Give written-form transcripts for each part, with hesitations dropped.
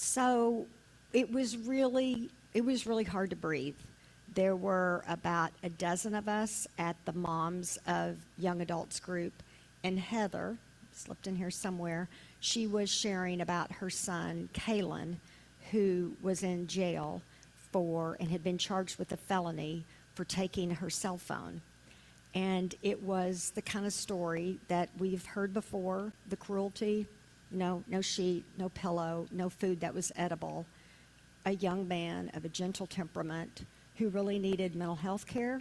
So it was really hard to breathe. There were about a dozen of us at the Moms of Young Adults group, and Heather slipped in here somewhere. She was sharing about her son, Kalen, who was in jail for and had been charged with a felony for taking her cell phone. And it was the kind of story that we've heard before, the cruelty, no sheet, no pillow, no food that was edible. A young man of a gentle temperament who really needed mental health care,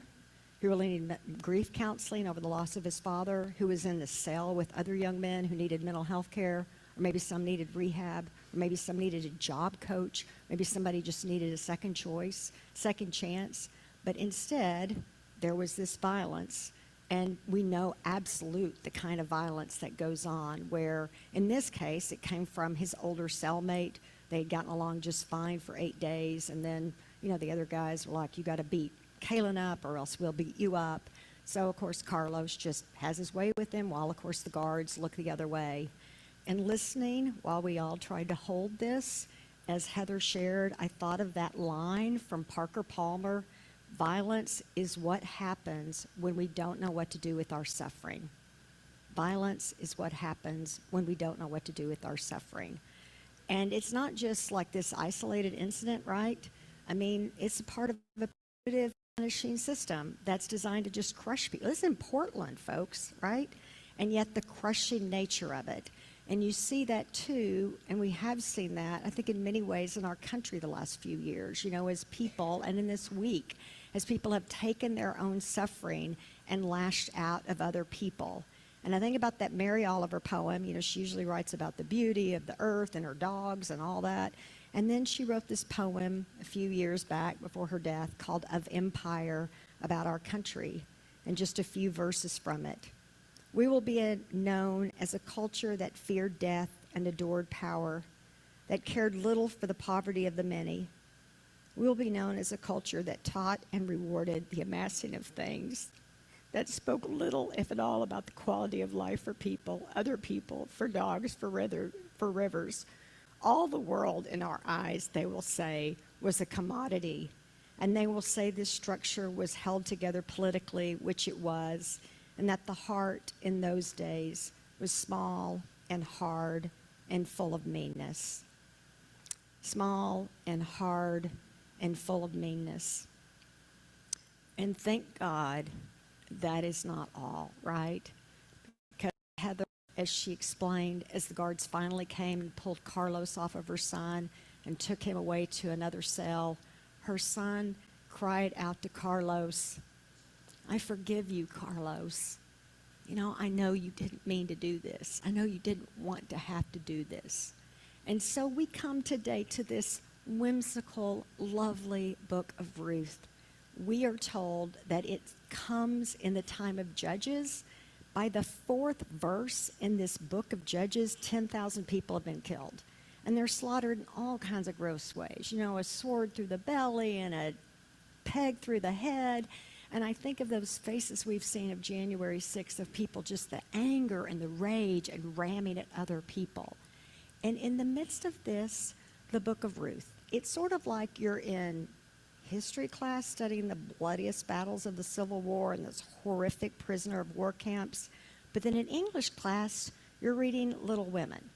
who really needed grief counseling over the loss of his father, who was in the cell with other young men who needed mental health care, or maybe some needed rehab, or maybe some needed a job coach, maybe somebody just needed a second choice, second chance. But instead, there was this violence, and we know the kind of violence that goes on, where in this case, it came from his older cellmate. They had gotten along just fine for 8 days, and then, the other guys were like, you got to beat Kalen up or else we'll beat you up. So, of course, Carlos just has his way with him, while, of course, the guards look the other way. And listening, while we all tried to hold this, as Heather shared, I thought of that line from Parker Palmer: violence is what happens when we don't know what to do with our suffering. Violence is what happens when we don't know what to do with our suffering. And it's not just like this isolated incident, right? I mean, it's a part of a punitive punishing system that's designed to just crush people. This is in Portland, folks, right? And yet the crushing nature of it. And you see that too, and we have seen that, I think, in many ways in our country the last few years, as people, and in this week, as people have taken their own suffering and lashed out of other people. And I think about that Mary Oliver poem. She usually writes about the beauty of the earth and her dogs and all that. And then she wrote this poem a few years back before her death called Of Empire, about our country, and just a few verses from it. We will be known as a culture that feared death and adored power, that cared little for the poverty of the many. We will be known as a culture that taught and rewarded the amassing of things, that spoke little, if at all, about the quality of life for people, other people, for dogs, for rivers. All the world in our eyes, they will say, was a commodity. And they will say this structure was held together politically, which it was, and that the heart in those days was small and hard and full of meanness. Small and hard and full of meanness. And thank God that is not all, right? Because Heather, as she explained, as the guards finally came and pulled Carlos off of her son and took him away to another cell, her son cried out to Carlos, I forgive you, Carlos. I know you didn't mean to do this. I know you didn't want to have to do this. And so we come today to this whimsical, lovely book of Ruth. We are told that it comes in the time of Judges. By the 4th verse in this book of Judges, 10,000 people have been killed. And they're slaughtered in all kinds of gross ways. A sword through the belly and a peg through the head. And I think of those faces we've seen of January 6th of people, just the anger and the rage and ramming at other people. And in the midst of this, the book of Ruth, it's sort of like you're in history class studying the bloodiest battles of the Civil War and those horrific prisoner of war camps. But then in English class, you're reading Little Women.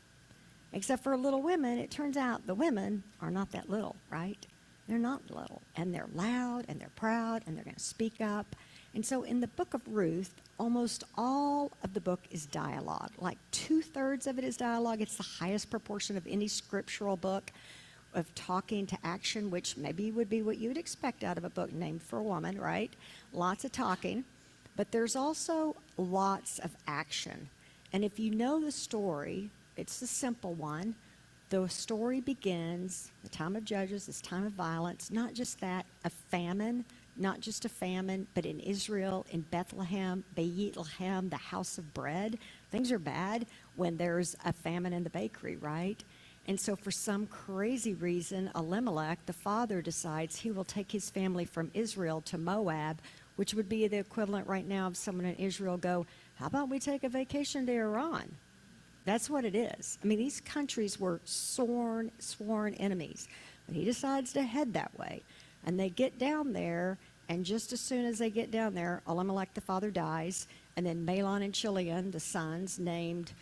Except for Little Women, it turns out the women are not that little, right? They're not little, and they're loud, and they're proud, and they're going to speak up. And so in the book of Ruth, almost all of the book is dialogue. Like 2/3 of it is dialogue. It's the highest proportion of any scriptural book of talking to action, which maybe would be what you would expect out of a book named for a woman, right? Lots of talking. But there's also lots of action. And if you know the story, it's a simple one. The story begins, the time of Judges, this time of violence, not just that, a famine, not just a famine, but in Israel, in Bethlehem, Bethlehem, the house of bread. Things are bad when there's a famine in the bakery, right? And so for some crazy reason, Elimelech, the father, decides he will take his family from Israel to Moab, which would be the equivalent right now of someone in Israel go, how about we take a vacation to Iran? That's what it is. I mean, these countries were sworn enemies. But he decides to head that way. And they get down there, and just as soon as they get down there, Elimelech the father dies, and then Mahlon and Chilion, the sons, named,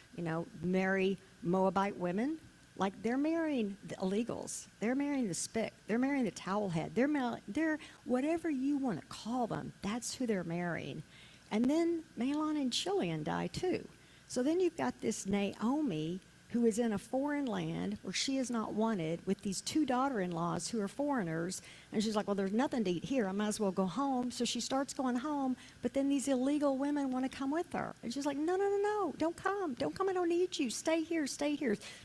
marry Moabite women. Like, they're marrying the illegals. They're marrying the spick. They're marrying the towelhead. They're whatever you want to call them, that's who they're marrying. And then Mahlon and Chilion die too. So then you've got this Naomi who is in a foreign land where she is not wanted with these two daughter-in-laws who are foreigners. And she's like, well, there's nothing to eat here. I might as well go home. So she starts going home, but then these illegal women want to come with her. And she's like, no, don't come. Don't come. I don't need you. Stay here.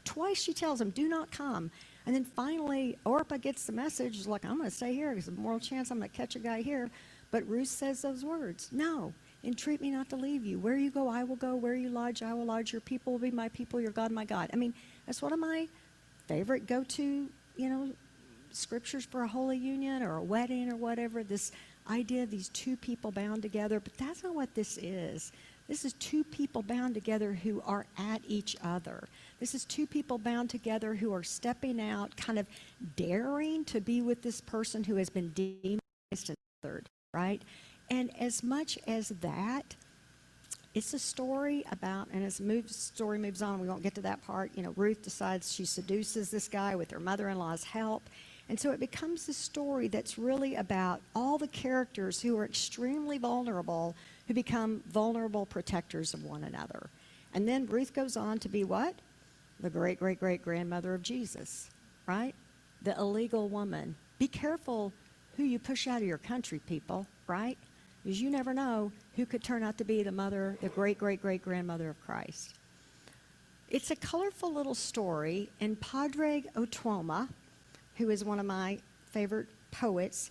Twice she tells them, do not come. And then finally, Orpah gets the message. She's like, I'm going to stay here. There's a moral chance I'm going to catch a guy here. But Ruth says those words, no. Entreat me not to leave you. Where you go, I will go. Where you lodge, I will lodge. Your people will be my people. Your God, my God. I mean, that's one of my favorite go-to, scriptures for a holy union or a wedding or whatever. This idea of these two people bound together. But that's not what this is. This is two people bound together who are at each other. This is two people bound together who are stepping out, kind of daring to be with this person who has been demonized and othered, right? And as much as that, it's a story about, and as the story moves on, we won't get to that part, Ruth decides she seduces this guy with her mother-in-law's help. And so it becomes a story that's really about all the characters who are extremely vulnerable, who become vulnerable protectors of one another. And then Ruth goes on to be what? The great-great-great-grandmother of Jesus, right? The illegal woman. Be careful who you push out of your country, people, right? Because you never know who could turn out to be the great-great-great-grandmother of Christ. It's a colorful little story, and Padraig Otuoma, who is one of my favorite poets,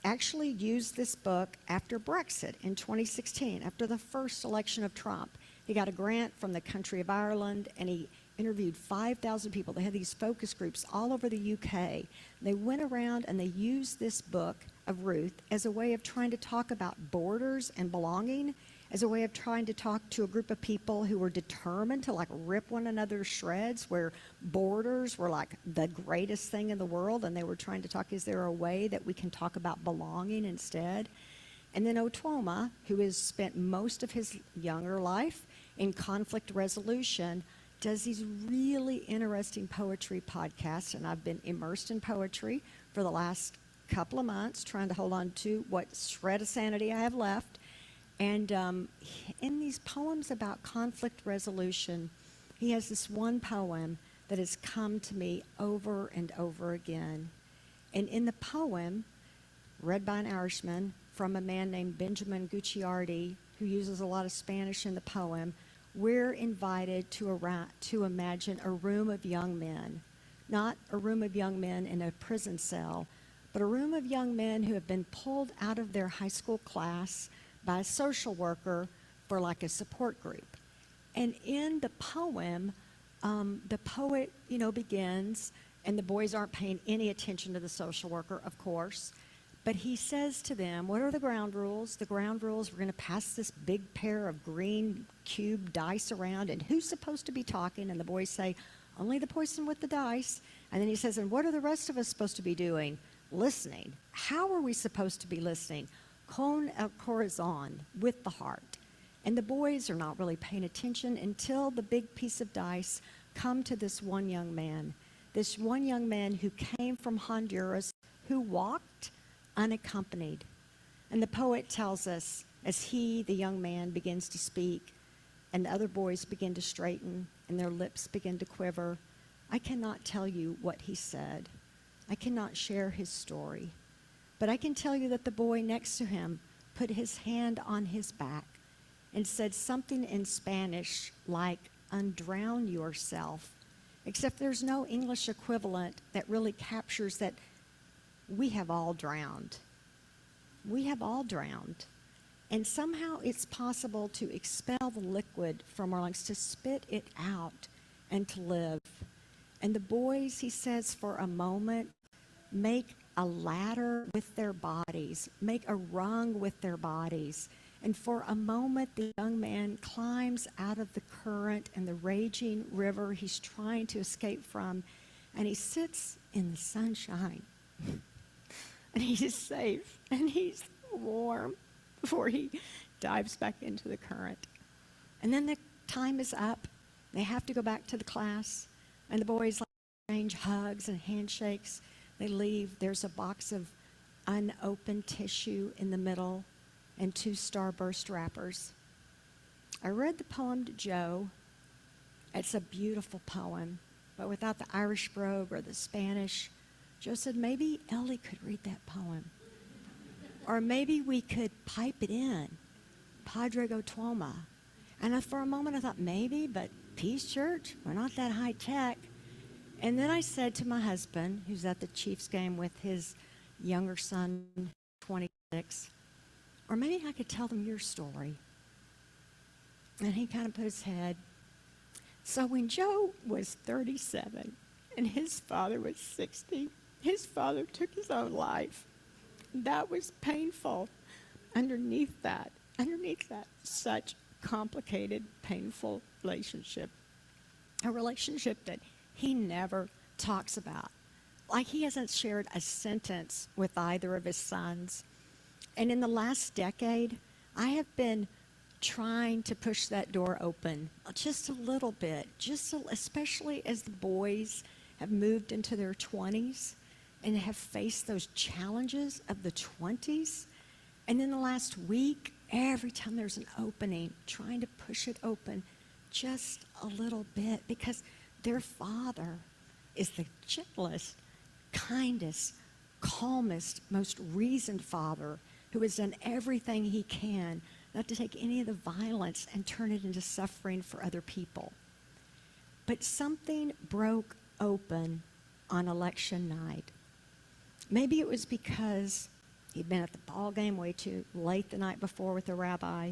actually used this book after Brexit in 2016, after the first election of Trump. He got a grant from the country of Ireland, and he interviewed 5,000 people. They had these focus groups all over the UK. They went around and they used this book of Ruth as a way of trying to talk about borders and belonging, as a way of trying to talk to a group of people who were determined to rip one another to shreds, where borders were like the greatest thing in the world, and they were trying to talk, is there a way that we can talk about belonging instead? And then Otuoma, who has spent most of his younger life in conflict resolution, does these really interesting poetry podcasts, and I've been immersed in poetry for the last couple of months, trying to hold on to what shred of sanity I have left. And in these poems about conflict resolution, he has this one poem that has come to me over and over again. And in the poem, read by an Irishman from a man named Benjamin Gucciardi, who uses a lot of Spanish in the poem, we're invited to imagine a room of young men, not a room of young men in a prison cell, but a room of young men who have been pulled out of their high school class by a social worker for a support group. And in the poem, the poet, begins, and the boys aren't paying any attention to the social worker, of course, but he says to them, what are the ground rules? The ground rules, we're going to pass this big pair of green cube dice around, and who's supposed to be talking? And the boys say, only the person with the dice. And then he says, and what are the rest of us supposed to be doing? Listening. How are we supposed to be listening? Con el corazón, with the heart. And the boys are not really paying attention until the big piece of dice come to this one young man who came from Honduras, who walked unaccompanied. And the poet tells us, as he, the young man, begins to speak, and the other boys begin to straighten, and their lips begin to quiver, I cannot tell you what he said. I cannot share his story. But I can tell you that the boy next to him put his hand on his back and said something in Spanish like, undrown yourself, except there's no English equivalent that really captures that we have all drowned. We have all drowned. And somehow it's possible to expel the liquid from our lungs, to spit it out and to live. And the boys, he says, for a moment, make a ladder with their bodies, make a rung with their bodies, And for a moment, the young man climbs out of the current and the raging river he's trying to escape from, and he sits in the sunshine. And he's safe, and he's warm before he dives back into the current. And then the time is up. They have to go back to the class, and the boys exchange hugs and handshakes. They leave. There's a box of unopened tissue in the middle and 2 starburst wrappers. I read the poem to Joe. It's a beautiful poem, but without the Irish brogue or the Spanish. Joe said, maybe Ellie could read that poem. Or maybe we could pipe it in, Padre Tuoma. And for a moment I thought, maybe, but Peace Church, we're not that high tech. And then I said to my husband, who's at the Chiefs game with his younger son, 26, or maybe I could tell them your story. And he kind of put his head. So when Joe was 37 and his father was 60, his father took his own life. That was painful. Underneath that, such complicated, painful relationship. A relationship that he never talks about. Like he hasn't shared a sentence with either of his sons. And in the last decade, I have been trying to push that door open just a little bit, especially as the boys have moved into their 20s and have faced those challenges of the 20s. And in the last week, every time there's an opening, trying to push it open just a little bit, because their father is the gentlest, kindest, calmest, most reasoned father who has done everything he can not to take any of the violence and turn it into suffering for other people. But something broke open on election night. Maybe it was because he'd been at the ball game way too late the night before with the rabbi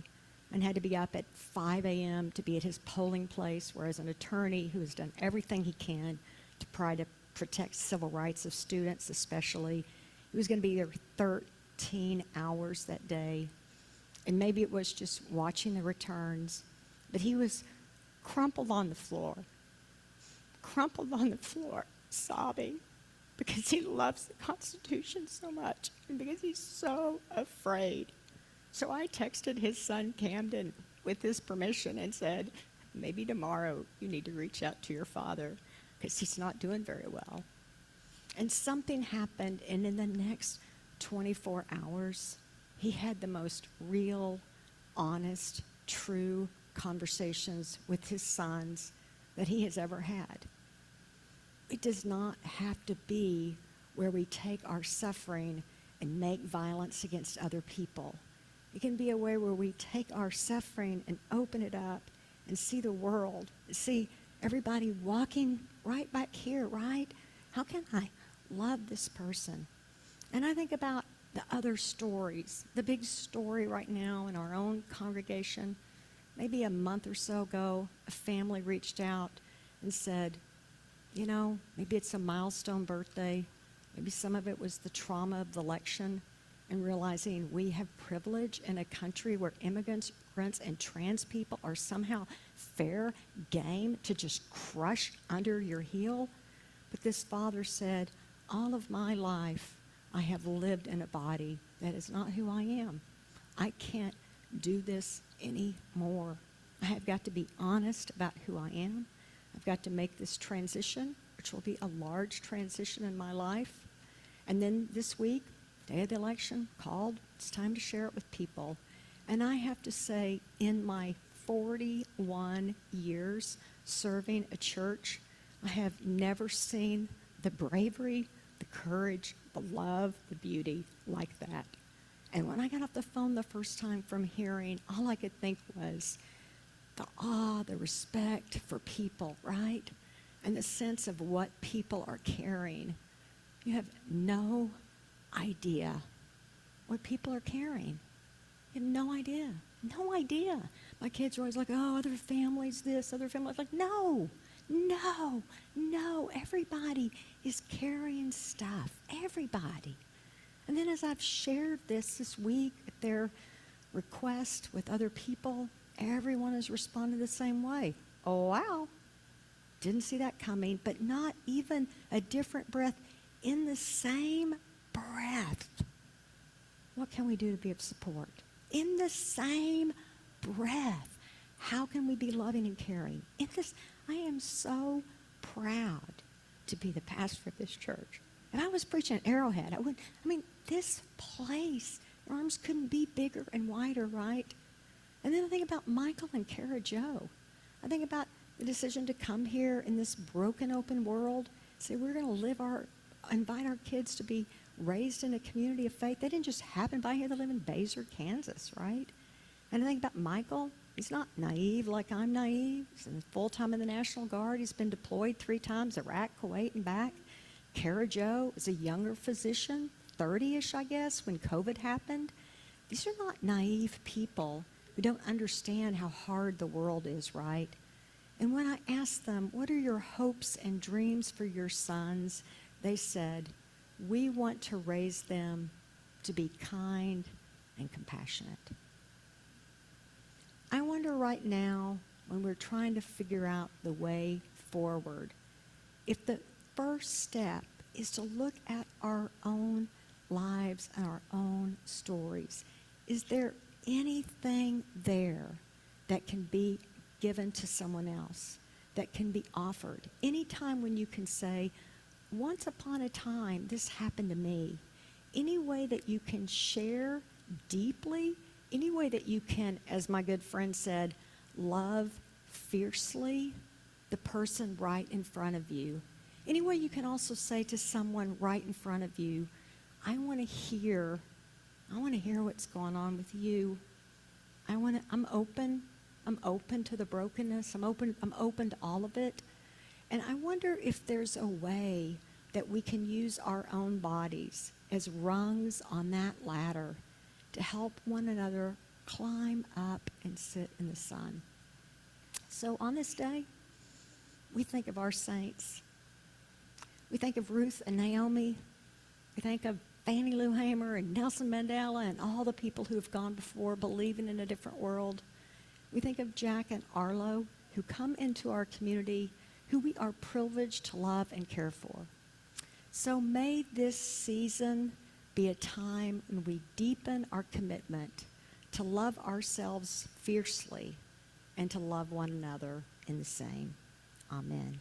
and had to be up at 5 a.m. to be at his polling place, whereas an attorney who has done everything he can to try to protect civil rights of students especially, he was going to be there 13 hours that day. And maybe it was just watching the returns, but he was crumpled on the floor, sobbing, because he loves the Constitution so much and because he's so afraid. So I texted his son Camden with his permission and said, maybe tomorrow you need to reach out to your father because he's not doing very well. And something happened, and in the next 24 hours, he had the most real, honest, true conversations with his sons that he has ever had. It does not have to be where we take our suffering and make violence against other people. It can be a way where we take our suffering and open it up and see the world, see everybody walking right back here, right? How can I love this person? And I think about the other stories. The big story right now in our own congregation, maybe a month or so ago, a family reached out and said, you know, maybe it's a milestone birthday. Maybe some of it was the trauma of the election and realizing we have privilege in a country where immigrants and trans people are somehow fair game to just crush under your heel. But this father said, all of my life, I have lived in a body that is not who I am. I can't do this anymore. I have got to be honest about who I am. I've got to make this transition, which will be a large transition in my life. And then this week, day of the election, called, it's time to share it with people. And I have to say, in my 41 years serving a church, I have never seen the bravery, the courage, the love, the beauty like that. And when I got off the phone the first time from hearing, all I could think was the awe, the respect for people, right? And the sense of what people are carrying. You have no idea what people are carrying. You have no idea. No idea. My kids are always like, oh, other families this, other families. Like, no. Everybody is carrying stuff. Everybody. And then as I've shared this week at their request with other people, everyone has responded the same way. Oh, wow. Didn't see that coming, but not even a different breath. In the same breath, what can we do to be of support? In the same breath, how can we be loving and caring? In this, I am so proud to be the pastor of this church. If I was preaching at Arrowhead, this place, your arms couldn't be bigger and wider, right? And then I think about Michael and Kara Joe. I think about the decision to come here in this broken open world, say we're going to invite our kids to be raised in a community of faith. They didn't just happen by here. They live in Basel, Kansas, right? And I think about Michael. He's not naive like I'm naive. He's full-time in the National Guard. He's been deployed 3 times, Iraq, Kuwait, and back. Kara Joe is a younger physician, 30-ish, I guess, when COVID happened. These are not naive people who don't understand how hard the world is, right? And when I asked them, what are your hopes and dreams for your sons? They said, we want to raise them to be kind and compassionate. I wonder right now, when we're trying to figure out the way forward, if the first step is to look at our own lives and our own stories. Is there anything there that can be given to someone else, that can be offered? Any time when you can say, once upon a time, this happened to me. Any way that you can share deeply, any way that you can, as my good friend said, love fiercely the person right in front of you. Any way you can also say to someone right in front of you, I want to hear what's going on with you. I'm open to the brokenness. I'm open to all of it. And I wonder if there's a way that we can use our own bodies as rungs on that ladder to help one another climb up and sit in the sun. So on this day, we think of our saints. We think of Ruth and Naomi. We think of Fannie Lou Hamer and Nelson Mandela and all the people who have gone before believing in a different world. We think of Jack and Arlo, who come into our community, who we are privileged to love and care for. So may this season be a time when we deepen our commitment to love ourselves fiercely and to love one another in the same. Amen.